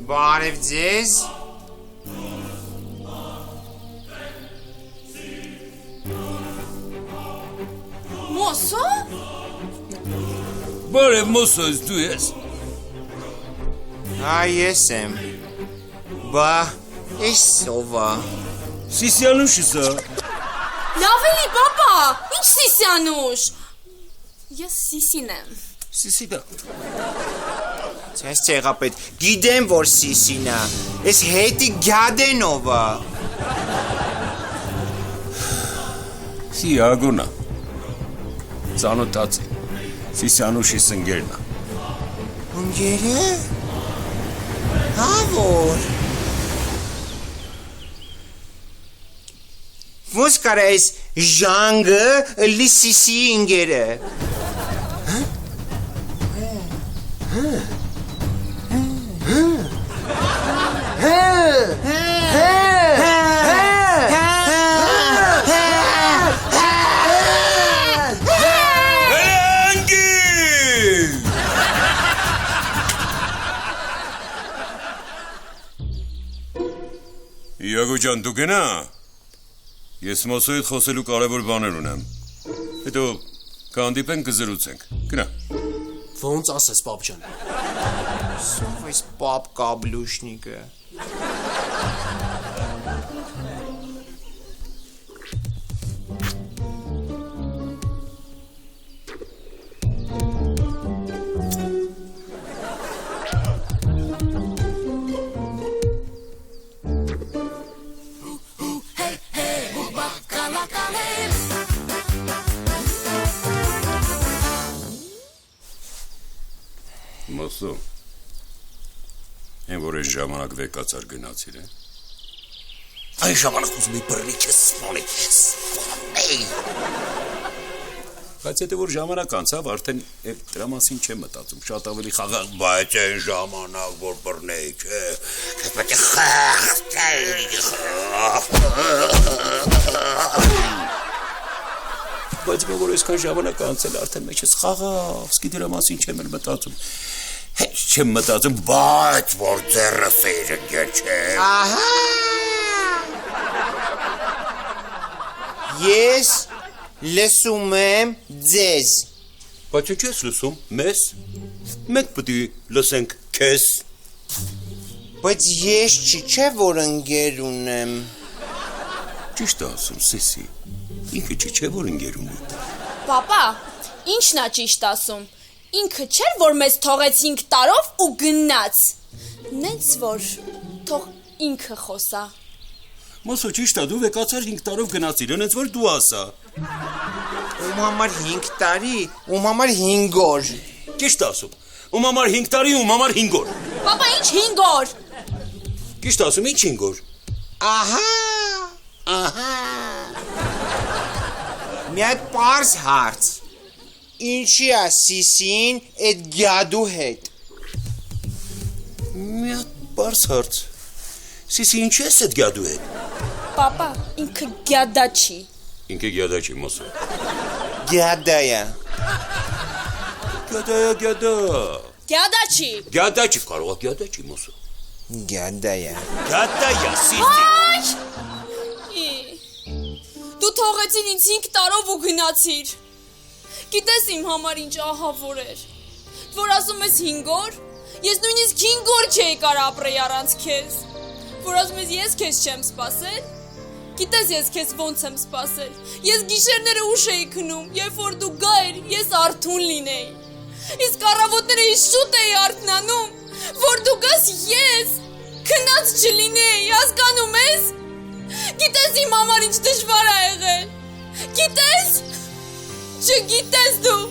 Բարև ձեզ։ Մոսո։ Բարև Մոսո, դու ես։ Ես եմ։ Բա, ես սովա։ Սիսյանուշը սա։ Լավ էլի, պապա, ինչ Սիսյանուշ։ Ես Սիսին եմ։ Սիսիդա։ Ես ցեղապետ, գիտեմ որ Սիսինա։ Ես հետի գադենովա։ Սիագոնա։ Ծանոթացի։ Սիսյանուշի սնգերնա։ Ընկերը։ Հավոր։ Ոնց կարա ես ժանգը լի Սիսի ընկերը։ Իագո ջան, դու գնա։ Ես Մոսոյի հետ խոսելու կարևոր բաներ ունեմ։ Հետո կհանդիպենք կզրուցենք։ Գնա։ Ոնց ասես, պապ ջան։ Սով ես պապ կաբլուշնիկը։ Մոսո։ Են որ այս ժամանակ վեկացար գնացիր է։ Այն ժամանակ ուզում էի բռնի քեզ սպանեի։ Բայց հետո որ ժամանակ անցավ, արդեն դրա մասին չեմ մտածում, շատ ավելի խաղաղ, բայց այն ժամանակ որ բռնեի, չէ։ Քեզ պետք է խեղդեի։ Բայց որ այսքան ժամանակ անցել, արդեն մեջս խաղաղ, սկի դրա մասին չեմ մտածում։ Հեչ չեմ մտածում, բայց որ ձեռս էիր ընկեր, չէ։ Ահա։ Ես լսում եմ ձեզ։ Բայց ինչ ես լսում, մեզ։ Մենք պետք է լսենք քեզ։ Բայց ես չէ որ ընկեր ունեմ։ Ճիշտ է ասում, Սիսի։ Ինքը չէ որ ընկեր ունի։ Պապա, ինչն է ճիշտ ասում։ Ինքը չէր որ մեզ թողեց 5 տարով ու գնաց։ Նենց որ թող ինքը խոսա։ Մոսո ճիշտ է, դու վեկացար 5 տարով գնացիր, հենց որ դու ասա։ Ում համար 5 տարի, ում համար 5 օր։ Ճիշտ ասում։ Ում համար 5 տարի, ում համար 5 օր։ Պապա, ինչ 5 օր։ Ճիշտ ասում, ինչ 5 օր։ Ահա։ Մի հատ պարզ հարց։ Ինչի է Սիսին այդ գյադու հետ։ Մի հատ բարձ հարց։ Սիսի ինչ ես այդ գյադու հետ։ Պապա, ինքը գյադա չի։ Ինքը գյադա չի, Մոսո։ Գյադա է։ Գյադա։ Գյադա չի։ Գյադա չի, կարող է գյադա չի, Մոսո։ Գյադա է։ Գյադա է, Սիսի։ Դու թողեցին ինձ 5 տարով ու գնացիր։ Գիտես իմ համար ինչ ահավոր էր։ Որ ասում ես 5 օր, ես նույնիսկ 5 օր չէի կարող ապրեի առանց քեզ։ Որ ասում ես քեզ չեմ սպասել։ Գիտես ես քեզ ոնց եմ սպասել։ Ես գիշերները ուշ էի քնում, երբ որ դու գայր, ես արթուն լինեի։ Իսկ առավոտները ես շուտ էի արթնանում, որ դու գաս ես քնած չլինեի, հասկանում ես։ Գիտես իմ համար ինչ դժվար է եղել։ Գիտես։ Չգիտես դու։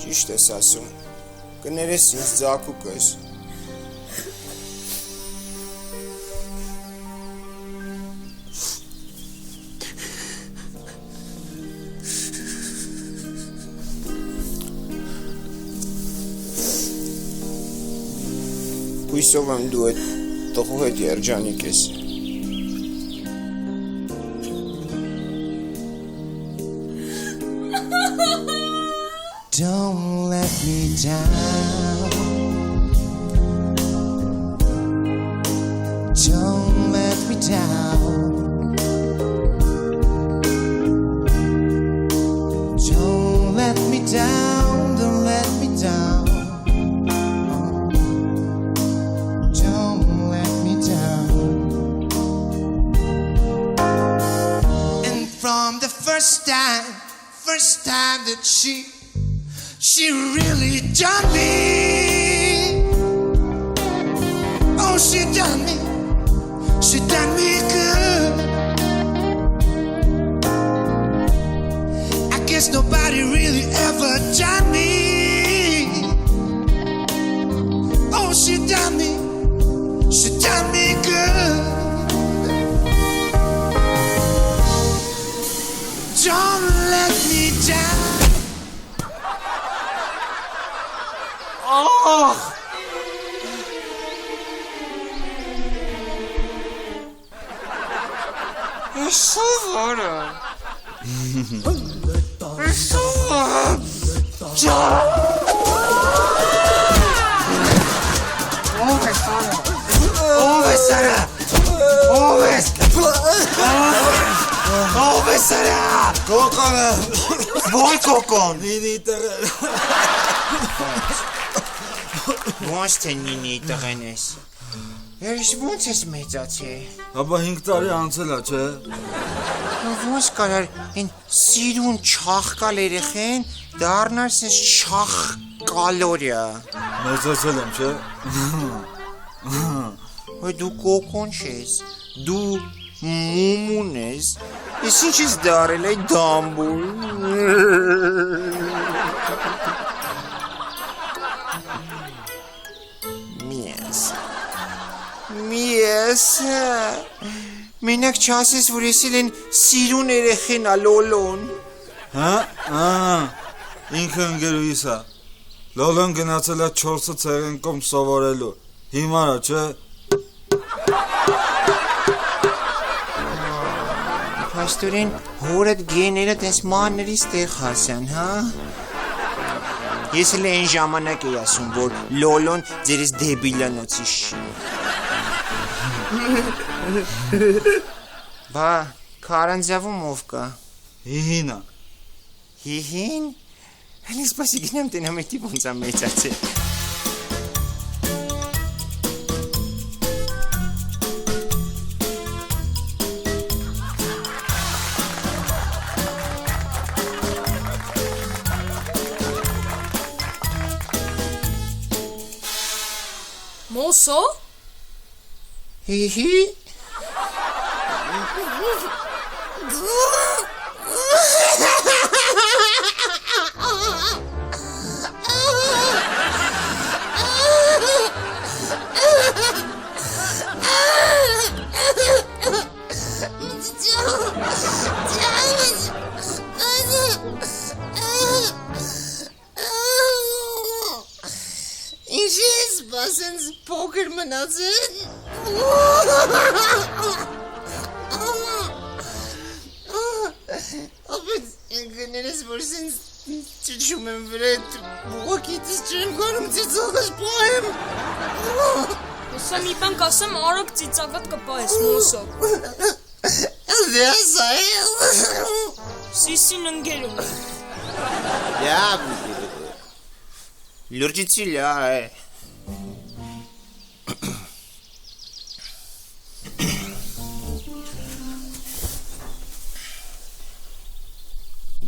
Ճիշտ ես ասում։ Կներես ինձ ձակուկս։ Հույսով եմ դու այդ տղու հետ երջանիկ ես։ Don't let me down. Don't let me down. Don't let me down. Don't let me down. Don't let me down. And from the first time that she really done me. Oh, she done me good. I guess nobody really ever done me. Oh, she done me good. Don't let me down. Oh! You're so water. You're so water. Ոնց թե նինի տղեն ես։ Ես ոնց ես մեծացել։ Ապա 5 տարի անցել է, չէ։ Ոնց կարար այն սիրուն չախկալ երեխեն դառնար sense չախ կալորիա։ Մեծացել եմ, չէ։ Ոյ դու կոկոն ես։ Դու մումուն ես։ Ես ինչ ես դարել այ դամբուլ։ Միես։ Մենակ չասես, որ ես էլ են սիրուն երեխեն ա լոլոն։ Հա, ինքը ընկերուհիս է։ Լոլոն գնացել է 4 ցեղենկում սովորելու։ Հիմա չէ։ Փաստորեն հորդ գեները տես մաններից տեղ հասան, հա։ Ես էլ այն ժամանակ էի ասում, որ լոլոն ձերես դեբիլանոցի շի։ Բա, քարանձավում ով կա։ Հիհինա։ Հիհին։ Հենց սպասի գնամ տենամ էտի ոնց է մեծացել։ Մոսո։ Հիհի։ Ինչ ես բասենց փոքր մնացել։ Ապետ գներես որ սենց ճիչում եմ վրետ ուղակիտս չեմ գարում ծիծաղս պահեմ։ Ուսա մի բան կասեմ, արագ ծիծաղատ կպահես, Մոսո։ Դեսա է։ Սիսին ընկերում է։ Լավ։ Լուրջիցի լա է։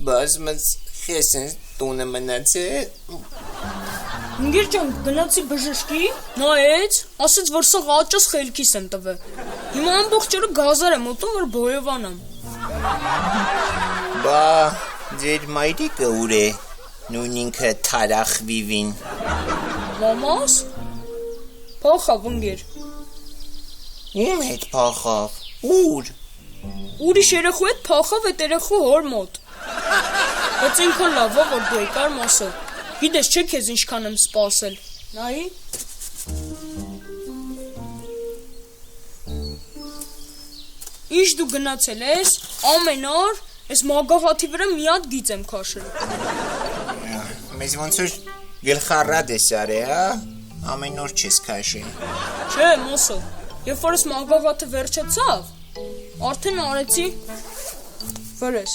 Բայց մենց խեսեն տունը մնացել։ Ընկեր ջան, գնացի բժշկի, նայեց, ասեց, որ սա ղաճս խելքիս եմ տվել։ Հիմա ամբողջ օրը գազար եմ ուտում, որ բոյովանամ։ Բա, ձեր մայրիկը ուր է, նույն ինքը թարախ վիվին։ Մամաս։ Փոխավ ընկեր։ Ում հետ փախավ, ուր։ Ուրիշ երեխու հետ փոխավ այդ երեխու հոր մոտ։ Բայց ինքան լավ է, որ դու եկար Մոսո։ Գիտես չէ քեզ ինչքան եմ սպասել։ Նայի։ Ինչ դու գնացել ես, ամեն օր, ես մագաղաթի վրա մի հատ գիծ եմ քաշել։ Մեզ ոնց որ գլխառատ ես արի, հա? Ամեն օր չես քաշի։ Չէ, մոսո։ Երբ որ ես մագաղաթը վերջացավ, արդեն արեցի վրես։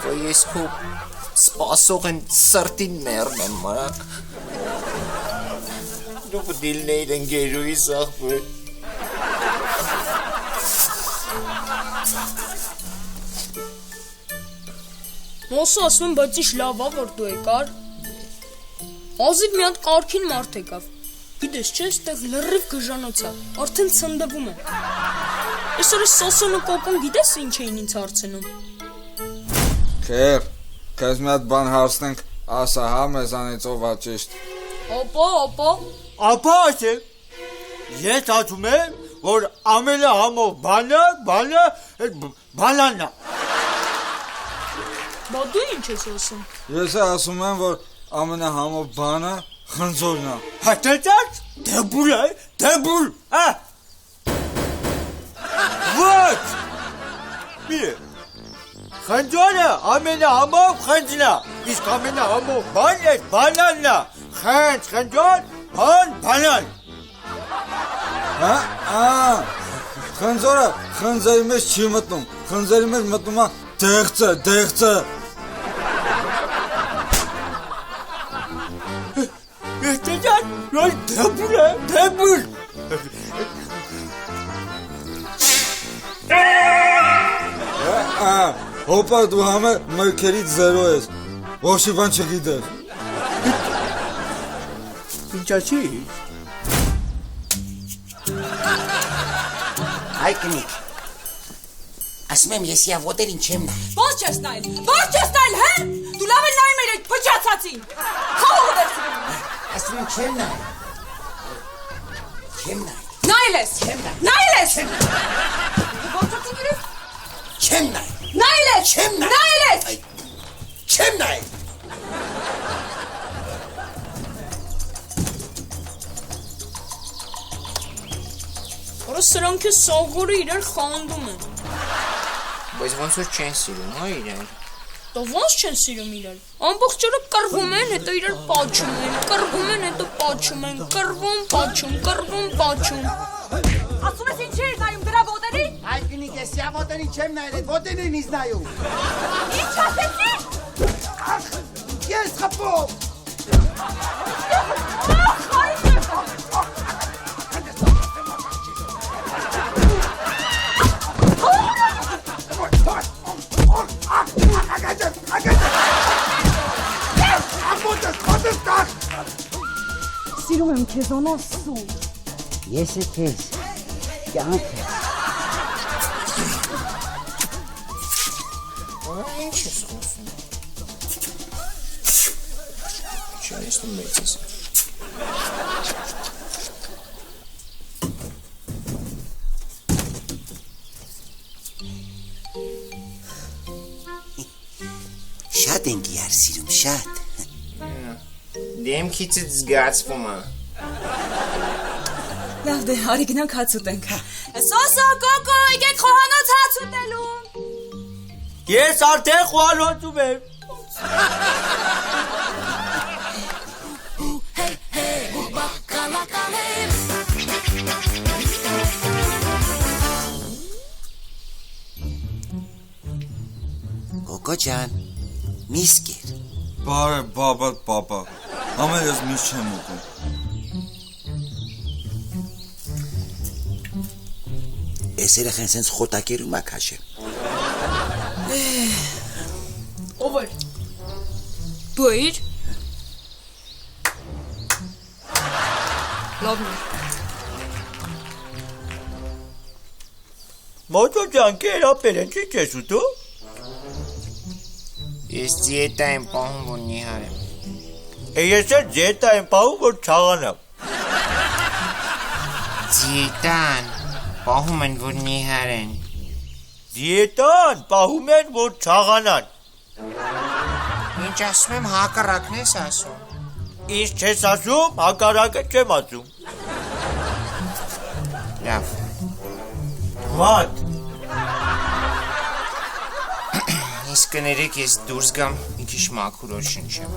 Որ ես քո սպասողն սրտին մեռնեմ, մա։ Դու դիլներ ընկերուհիս աղբը։ Մոսո ասում եմ, բայց ինչ լավ է, որ դու եկար։ Ազիվ մի հատ կարգին մարդ եկավ։ Գիտես չէ, այստեղ լրիվ գժանոցա, արդեն ցնդվում է։ Այսօր սոսոն ու կոկոն գիտես ինչ էին ինձ հարցնում։ Քեր, քեզ մի հատ բան հարցնենք, ասա հա մեզանից ով է ճիշտ։ Ապա։ Ապա ասե, ես ասում եմ, որ ամենահամով բանը բանանն է։ Բա դու ինչ ես ասում։ Ես ասում եմ, որ ամենահամով բանը խնձորն է։ Հատեցած, դեբուլ, հա։ Ոչ։ Միրը, խնձորը ամենահամով խնձն է, իսկ ամենահամով բանանն է, խնձոր, բանան։ Հա, խնձորը խնձերի մեջ չի մտնում, խնձերի մեջ մտնում է դեղցը։ Հատեցած, որ դեբուլ։ Հոպա դու համը մրքերից 0 ես, ոչի բան չգիտես։ Ինչա չի։ Հայ կնիկ։ Ասում եմ ես յավոտերին չեմ նայ։ Ո՞նց չես նայել, հա։ Դու լավ էլ նայում ես այդ փչացածին։ Խաղը վերցրու։ Ասում եմ չեմ նայ։ Նայել ես։ Ո՞նց ես։ Չեմ նայ։ Նայել ես։ Չեմ նայ։ Որը սրանք է սաղորը իրար խանդում են։ Բայց ոնց որ չեն սիրում, հա իրար։ Դա ոնց չեն սիրում իրար։ Ամբողջ օրը կռվում են, հետո իրար պաչում են, կռվում են, հետո պաչում են, կռվում, պաչում։ Ասում ես ինչի ես նայում դրա ոտերին։ Հայ կնիկ ես յավոտերին չեմ նայել, այդ ոտերին ինձ նայում։ Ինչ ասեցիր։ Ես խփով։ Սիրում եմ քեզ անասու։ Ես է քեզ, կյանք ես։ Ինչ ես խոսում։ Չեն ես նու մեծ ես։ Շատ ենք իրար սիրում, շատ։ Դեմքիցից զգացվում է։ Լավ դե, արի գնանք հաց ուտենք։ Սոսո, կոկո, եկեք խոհանոց հաց ուտելու։ Ես արդեն խոհանոցում եմ։ Կոկո ջան, միսկեր։ Բարև, բաբա, ամեն ես միշտ չեմ ուտում։ Ես երախեն սենց խոտակերում ակ հաշեմ։ Ով էր։ Դու էիր։ Լավն է։ Մոտո ջան, կերապեր են, չի չես ուտում։ Ես դիետա եմ պահում, որ նիհար եմ։ Ես էլ ձետա եմ պահում, որ չաղանամ։ Դիետան պահում են, որ նիհար են։ Դիետան պահում են, որ չաղանան։ Ինչ ասում եմ, հակառակն ես ասում։ Ինչ չես ասում, հակառակը չեմ ասում։ Լավ, Վատ, ես կներեք ես դուրս գամ մի քիչ մաքուր շնչեմ։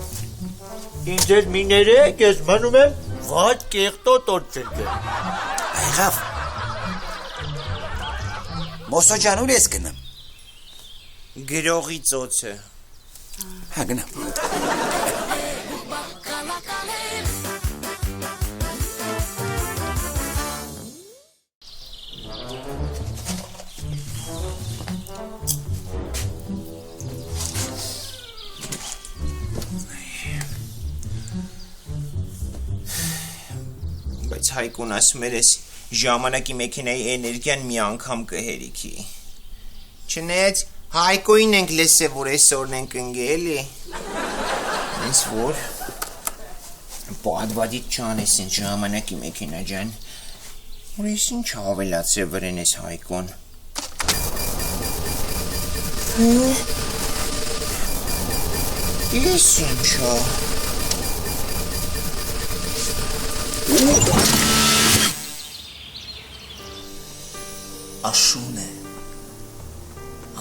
Ինձ էլ մի ներեք, ես մնում եմ վատ կեղտոտոտ չնչեմ։ Եղավ։ Մոսո ջան, ուր ես գնում։ Գրողի ծոցը։ Հա գնա։ Բայց Հայկուն ասում էր ես ժամանակի մեքենայի էներգիան մի անգամ կհերիքի։ Չնայած Հայկոին ենք լսել, որ այսօրն ենք ընկել է։ Ինձ որ բադվադիտ չանես են ժամանակի մեքենա ջան։ Որ ես ինչ ավելացրել վրեն ես Հայկոն։ Ես ինչա։ Աշուն է,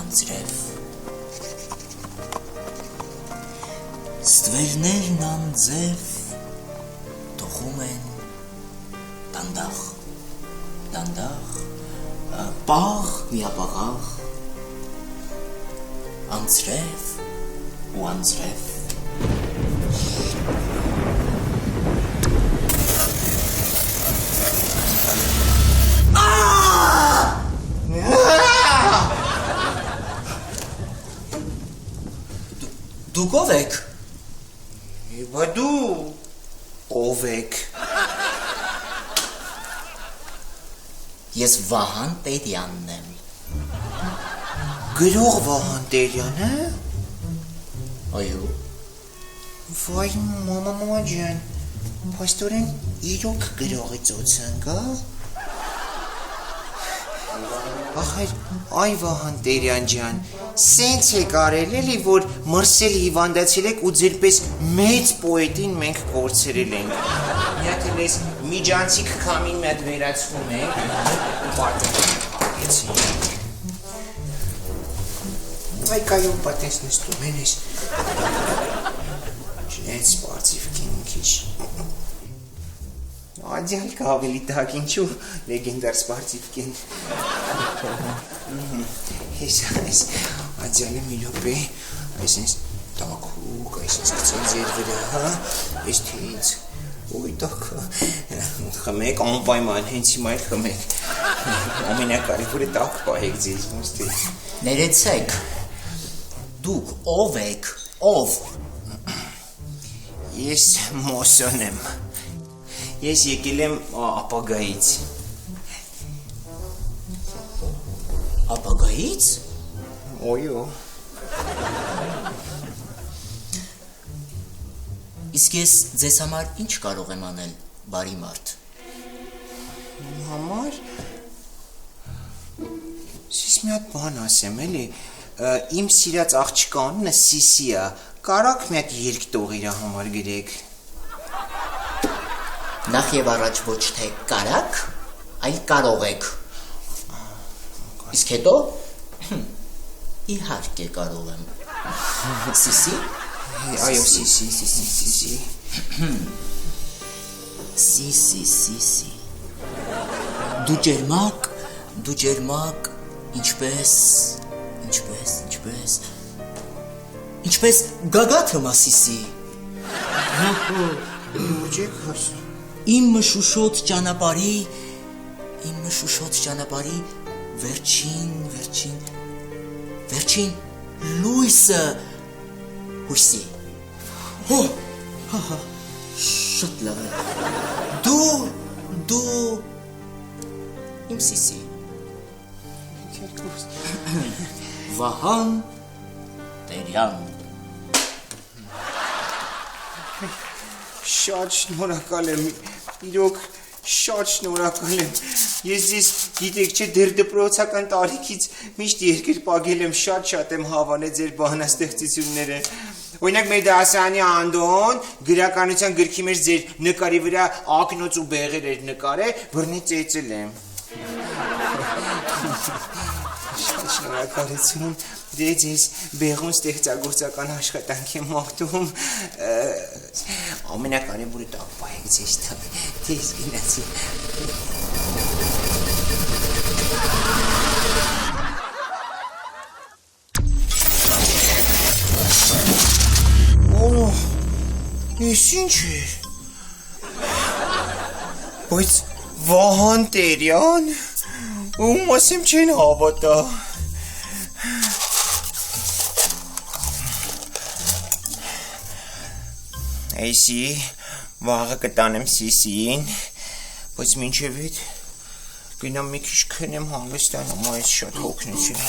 անձրև, ստվերներն անձև, տողում են դանդաղ, պաղ միապաղաղ, անձրև ու անձրև, Դուք ով եք։ Բա դու ով եք։ Ես Վահան Տերյանն եմ։ Գրող Վահան Տերյանը։ Այո։ Վայ մամա ջան, փաստորեն իրոք գրողի ծոցը ընկա։ Այ Վահան Տերյան ջան, սենց է կարել էլի, որ մրսել հիվանդացել եք ու ձեր պես մեծ պոետին մենք կորցրել ենք։ Միատ էլ ես միջանցիկ քամին մի հատ վերացնում ենք, պատեցի։ Այ կայում պատես նստում են ես։ Չնայած սպարծիվ կին քիչ։ Ադյալ կա ավելի տակ, ինչու լեգենդար սպարծիվ կին։ Ես ադյալը մի լոպե, այսինս տակուկ, այսինս կծել ձեր վրա, ես թե ինձ, ոյ տակը, խմեք, անպայման, հենց հիմա էլ խմեք, ամենակարևորը տակ պահեք ձեզ, ոստի։ Ներեցեք, դուք ով եք, ով։ Ես Մոսոն եմ, ես եկել եմ ապագայից։ Ապագայից։ Ոյո։ Իսկ ես ձեզ համար ինչ կարող եմ անել, բարի մարդ։ Համար։ Ես մի հատ բան ասեմ, էլի, իմ սիրած աղջկա անունը Սիսի է, կարաք մի հատ երգ տող իր համար գրեք։ Նախ եւ առաջ ոչ թե կարաք, այլ կարող եք։ Իսկ հետո իհարկե կարող եմ։ Սիսի։ Այո, Սիսի։ Սիսի։ Դու ջերմակ, ինչպես գագաթը Սիսի։ Լուրջ եք ասում։ Իմ մշուշոտ ճանապարհի վերջին լույսը հույսի։ Շատ լավ է։ Դու իմ Սիսի։ Վահան Տերյան։ Շատ շնորհակալ եմ, իրոք շատ շնորհակալ եմ։ Ես ձեզ գիտեք չէ դեռ դպրոցական տարիքից միշտ երկիր պագել եմ, շատ եմ հավանել ձեր բանաստեղծությունները։ Օրինակ մեր դասարանի Անդոն գրականության գրքի մեջ ձեր նկարի վրա ակնոց ու բեղեր էր նկարել, բռնի ծեծել եմ։ Շնորհակալություն։ Դե ձեզ բեղուն ստեղծագործական աշխատանքի մաղթում ամենակարևորը դա բայեք ձեզ տակ։ Դες գնացի։ Ես ինչ էր։ Բայց Վահան Տերյան ում ասեմ չեն հավատա։ Այսի վաղը կտանեմ Սիսիին, բայց մինչև այդ գնամ մի քիչ քնեմ հանգստանում, այս շատ հոգնություն։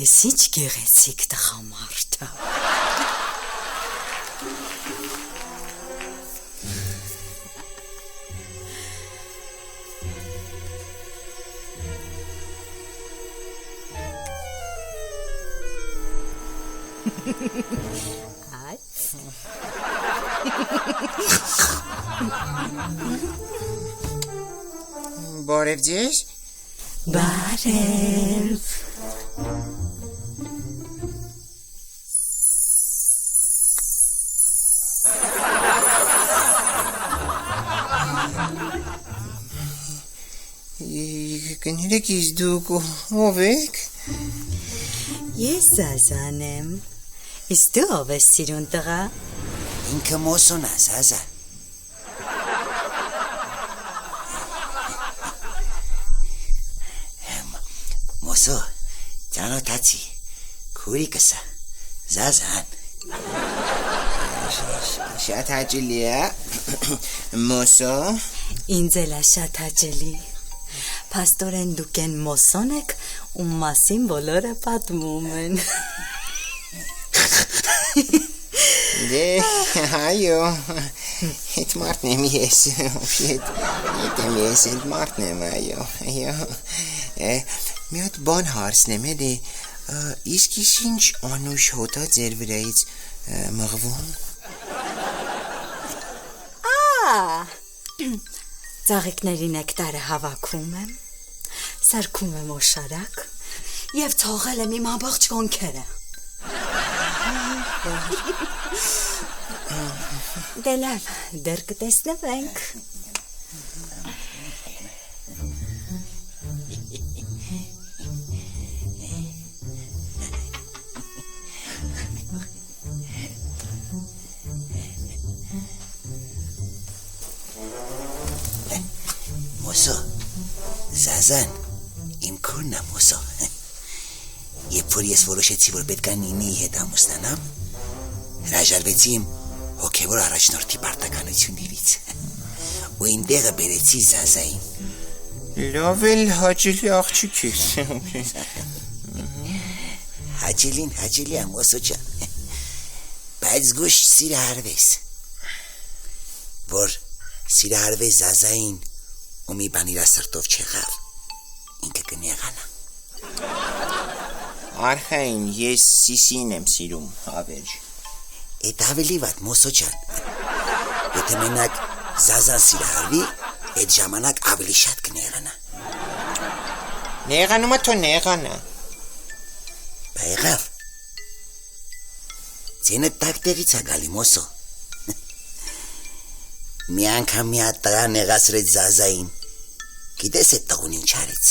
Ես ինչ գեղեցիկ տղամարդ է։ Բարև ձեզ։ Բարև։ Կներեք իս դուք ով եք։ Ես Զազան եմ։ Իսկ դու ով ես սիրուն տղա։ Ինքը Մոսոն է, Զազա։ Մոսո, ճանոթացի, քուրիկս է, Զազան։ Շատ հաճելի է, Մոսո։ Ինձ էլ է շատ հաճելի։ Փաստորեն դուք են Մոսոն եք, ում մասին բոլորը պատմում են։ Դե, այո, հետ մարդն եմ ես, հետ եմ ես, հետ մարդն եմ, այո, մի հատ բան հարցնեմ, էլի, իսկ ինչ անուշ հոտա ձեր վրայից մղվում։ Ծաղիկների նեկտարը հավաքում եմ, սարքում եմ օշարակ և թողել եմ իմ ամբողջ կոնքերը։ Դե լավ, դեռ կտեսնվենք։ Մոսո, Զազան, իմ քուրն է Մոսո։ Երբ որ ես որոշեցի, որ պետք է Նինիի հետ ամուսնանամ, հրաժարվեցի իմ հոգևոր առաջնորդի պարտականություններից ու իմ տեղը բերեցի Զազային։ Լավ էլ հաճելի աղջիկ ես։ Հաճելին հաճելի է Մոսո ջան, բայց գուշ սիրահարվես, որ սիրահարվես Զազային ու մի բան իր սրտով չեղավ, ինքը կնեղանա։ Արխային, ես Սիսին եմ սիրում, հավերջ։ Էդ ավելի վատ, Մոսո ջան։ Եթե մենակ Զազան սիրահարվի, այդ ժամանակ ավելի շատ կնեղանա։ Նեղանումը թո նեղանա։ Բա եղավ։ Ձենը տակտեղից է գալի, Մոսո։ Մի անգամ մի հատ տղա նեղացրեց Զազային։ Գիտես այդ տղուն ինչ արեց։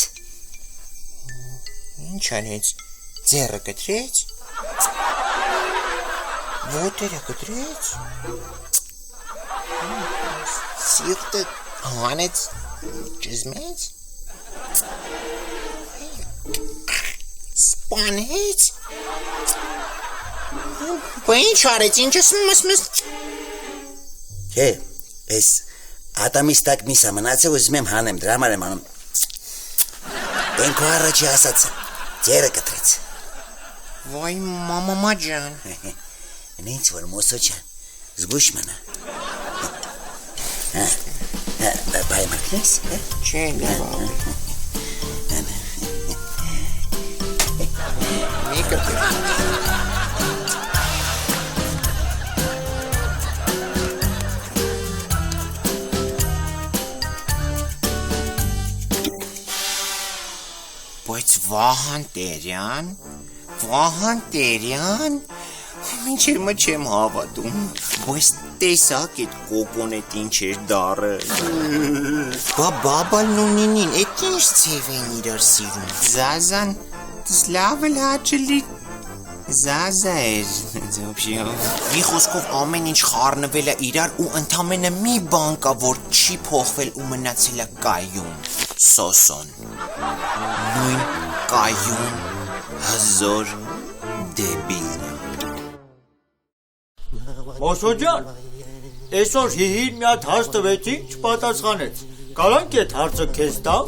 Ինչ արեց։ Ձեռը կտրեց։ Ոտերը կտրեց։ Սիրտը հանեց ճզմեց։ Սպանեց։ Բա ինչ արեց, ինչ ասմս։ Չէ, ես ատամիս տակ միսա մնաց է ուզում եմ հանեմ, դրա համար եմ անում։ Ենքո առաջի ասացը, ձերը կտրեց։ Վայ մամամա ջան։ Ինձ որ մոսո ջան, զգուշ մնա։ Բայ մտնես, Չէ, լավ է։ Մեկը Բայց Վահան Տերյան, մինչև մը չեմ հավատում, բայց տեսակ էդ կոկոնետ ինչ էր դարը, բաբալն ու նինին, էդ ինչ ձև են իրար սիրում, Զազան, դες լավ էլ հաճելի, Զազա էր, մի խոսքով ամեն ինչ խառնվել է իրար ու ընդամենը մի բան կա, որ չի փոխվել ու մնացել է կայուն, Սոսոն, նույն կայուն, հզոր դեբիլն է։ Մոսո ջան, այսօր հիհին մի հատ հարց տվեցին, չպատասխանեց։ Կարանք այդ հարցը քեզ տամ։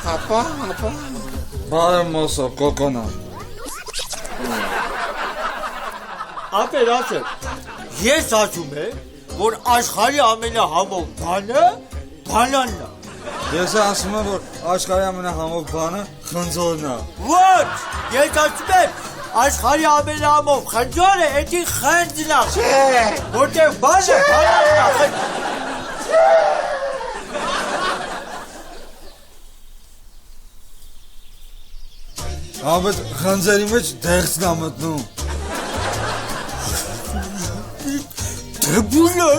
Հապա։ Բարև մոսո, կոկոնա։ Ապեր ասել, ես ասում եմ, որ աշխարհի ամենահամով բանը բանանն է։ Ես ասում եմ, որ աշխարհի ամենահամով բանը խնձորն է։ Ոչ, ես ասում եմ, աշխարհի ամենահամով խնձորը էդի խնձն է։ Որտեղ բանը բանանն է։ Ամեն խնձերի մեջ դեղցն է մտնում։ Դե բուլը։